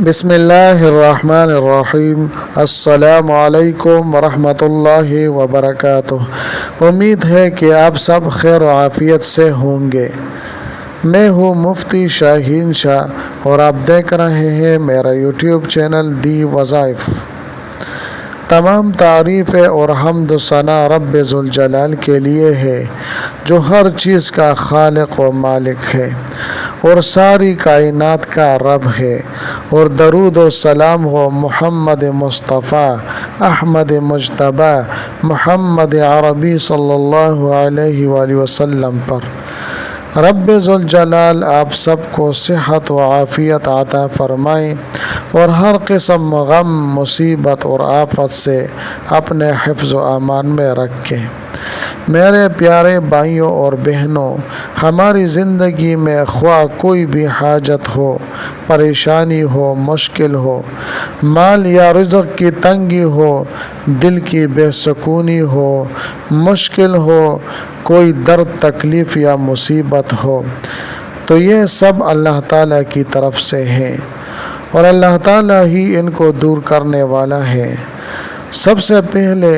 بسم اللہ الرحمن الرحیم۔ السلام علیکم ورحمۃ اللہ وبرکاتہ۔ امید ہے کہ آپ سب خیر و عافیت سے ہوں گے۔ میں ہوں مفتی شاہین شاہ اور آپ دیکھ رہے ہیں میرا یوٹیوب چینل دی وظائف۔ تمام تعریفیں اور حمد و ثنا رب ذوالجلال کے لیے ہے جو ہر چیز کا خالق و مالک ہے اور ساری کائنات کا رب ہے، اور درود و سلام ہو محمد مصطفیٰ احمد مجتبی محمد عربی صلی اللہ علیہ وآلہ وسلم پر۔ رب ذوالجلال آپ سب کو صحت و عافیت عطا فرمائیں اور ہر قسم غم، مصیبت اور آفت سے اپنے حفظ و امان میں رکھیں۔ میرے پیارے بھائیوں اور بہنوں، ہماری زندگی میں خواہ کوئی بھی حاجت ہو، پریشانی ہو، مشکل ہو، مال یا رزق کی تنگی ہو، دل کی بے سکونی ہو، مشکل ہو، کوئی درد، تکلیف یا مصیبت ہو، تو یہ سب اللہ تعالیٰ کی طرف سے ہیں اور اللہ تعالیٰ ہی ان کو دور کرنے والا ہے۔ سب سے پہلے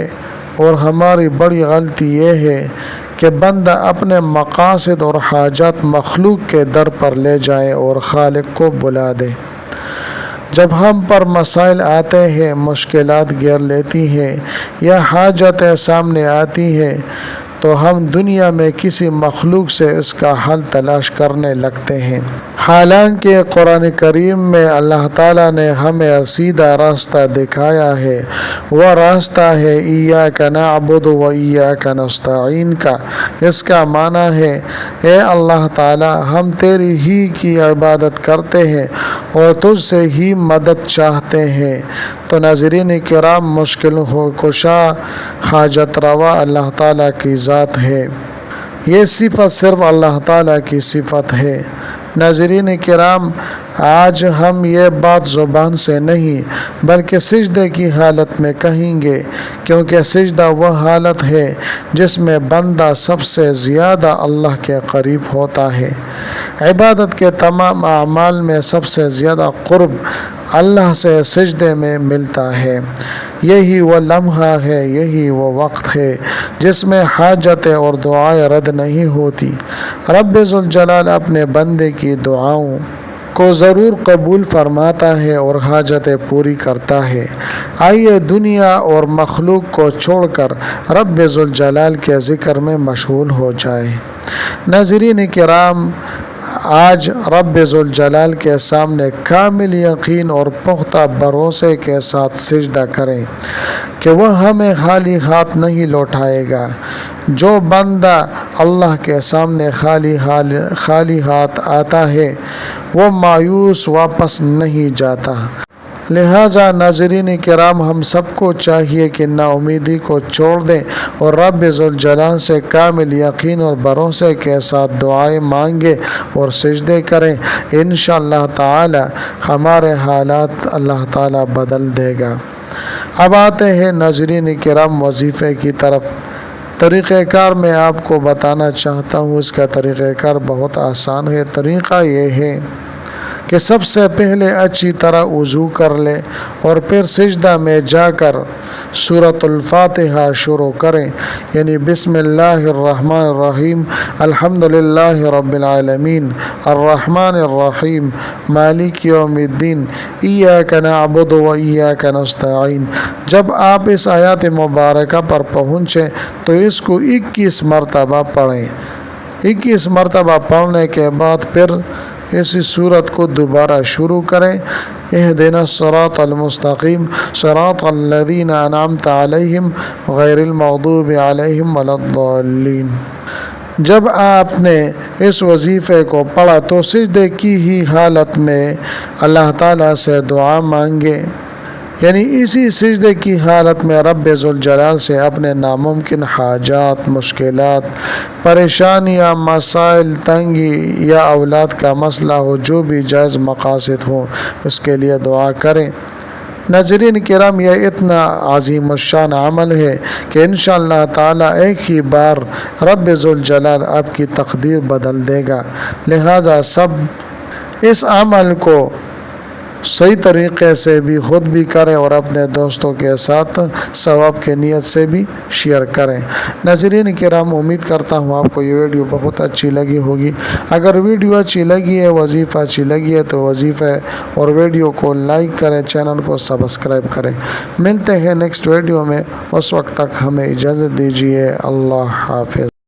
اور ہماری بڑی غلطی یہ ہے کہ بندہ اپنے مقاصد اور حاجات مخلوق کے در پر لے جائے اور خالق کو بلا دے۔ جب ہم پر مسائل آتے ہیں، مشکلات گھیر لیتی ہیں یا حاجتیں سامنے آتی ہیں، تو ہم دنیا میں کسی مخلوق سے اس کا حل تلاش کرنے لگتے ہیں، حالانکہ قرآن کریم میں اللہ تعالیٰ نے ہمیں سیدھا راستہ دکھایا ہے۔ وہ راستہ ہے ایاک نعبد و ایاک نستعین کا۔ اس کا معنی ہے اے اللہ تعالیٰ، ہم تیری ہی کی عبادت کرتے ہیں اور تجھ سے ہی مدد چاہتے ہیں۔ تو ناظرین کرام، مشکل ہو کشا، حاجت روا اللہ تعالیٰ کی ذات ہے۔ یہ صفت صرف اللہ تعالیٰ کی صفت ہے۔ ناظرین کرام، آج ہم یہ بات زبان سے نہیں بلکہ سجدے کی حالت میں کہیں گے، کیونکہ سجدہ وہ حالت ہے جس میں بندہ سب سے زیادہ اللہ کے قریب ہوتا ہے۔ عبادت کے تمام اعمال میں سب سے زیادہ قرب اللہ سے سجدے میں ملتا ہے۔ یہی وہ لمحہ ہے، یہی وہ وقت ہے جس میں حاجتیں اور دعائیں رد نہیں ہوتی۔ رب ذوالجلال اپنے بندے کی دعاؤں کو ضرور قبول فرماتا ہے اور حاجتیں پوری کرتا ہے۔ آئیے دنیا اور مخلوق کو چھوڑ کر رب ذوالجلال کے ذکر میں مشغول ہو جائے۔ ناظرین کرام، آج رب ذوالجلال کے سامنے کامل یقین اور پختہ بھروسے کے ساتھ سجدہ کریں کہ وہ ہمیں خالی ہاتھ نہیں لوٹائے گا۔ جو بندہ اللہ کے سامنے خالی ہاتھ آتا ہے وہ مایوس واپس نہیں جاتا۔ لہٰذا ناظرین کرام، ہم سب کو چاہیے کہ نا امیدی کو چھوڑ دیں اور رب ذوالجلال سے کامل یقین اور بھروسے کے ساتھ دعائیں مانگیں اور سجدے کریں۔ انشاءاللہ تعالی ہمارے حالات اللہ تعالی بدل دے گا۔ اب آتے ہیں ناظرین کرام وظیفے کی طرف۔ طریقہ کار میں آپ کو بتانا چاہتا ہوں، اس کا طریقہ کار بہت آسان ہے۔ طریقہ یہ ہے کہ سب سے پہلے اچھی طرح وضو کر لیں اور پھر سجدہ میں جا کر سورۃ الفاتحہ شروع کریں، یعنی بسم اللہ الرحمن الرحیم، الحمدللہ رب العالمین، الرحمن الرحیم، مالک یوم الدین، ایاک نعبد و ایاک نستعین۔ جب آپ اس آیات مبارکہ پر پہنچیں تو اس کو 21 مرتبہ پڑھیں۔ 21 مرتبہ پڑھنے کے بعد پھر اسی صورت کو دوبارہ شروع کریں، اہدنا الصراط المستقیم صراط الذین انعمت علیہم غیر المغضوب علیہم ولا الضالین۔ جب آپ نے اس وظیفے کو پڑھا تو سجدے کی ہی حالت میں اللہ تعالیٰ سے دعا مانگے، یعنی اسی سجدے کی حالت میں رب ذوالجلال سے اپنے ناممکن حاجات، مشکلات، پریشانیاں، مسائل، تنگی یا اولاد کا مسئلہ ہو، جو بھی جائز مقاصد ہوں، اس کے لیے دعا کریں۔ ناظرین کرام، یہ اتنا عظیم الشان عمل ہے کہ انشاءاللہ تعالی ایک ہی بار رب ذوالجلال آپ کی تقدیر بدل دے گا۔ لہذا سب اس عمل کو صحیح طریقے سے بھی خود بھی کریں اور اپنے دوستوں کے ساتھ ثواب کی نیت سے بھی شیئر کریں۔ ناظرین کرام، امید کرتا ہوں آپ کو یہ ویڈیو بہت اچھی لگی ہوگی۔ اگر ویڈیو اچھی لگی ہے، وظیفہ اچھی لگی ہے تو وظیفہ اور ویڈیو کو لائک کریں، چینل کو سبسکرائب کریں۔ ملتے ہیں نیکسٹ ویڈیو میں، اس وقت تک ہمیں اجازت دیجیے۔ اللہ حافظ۔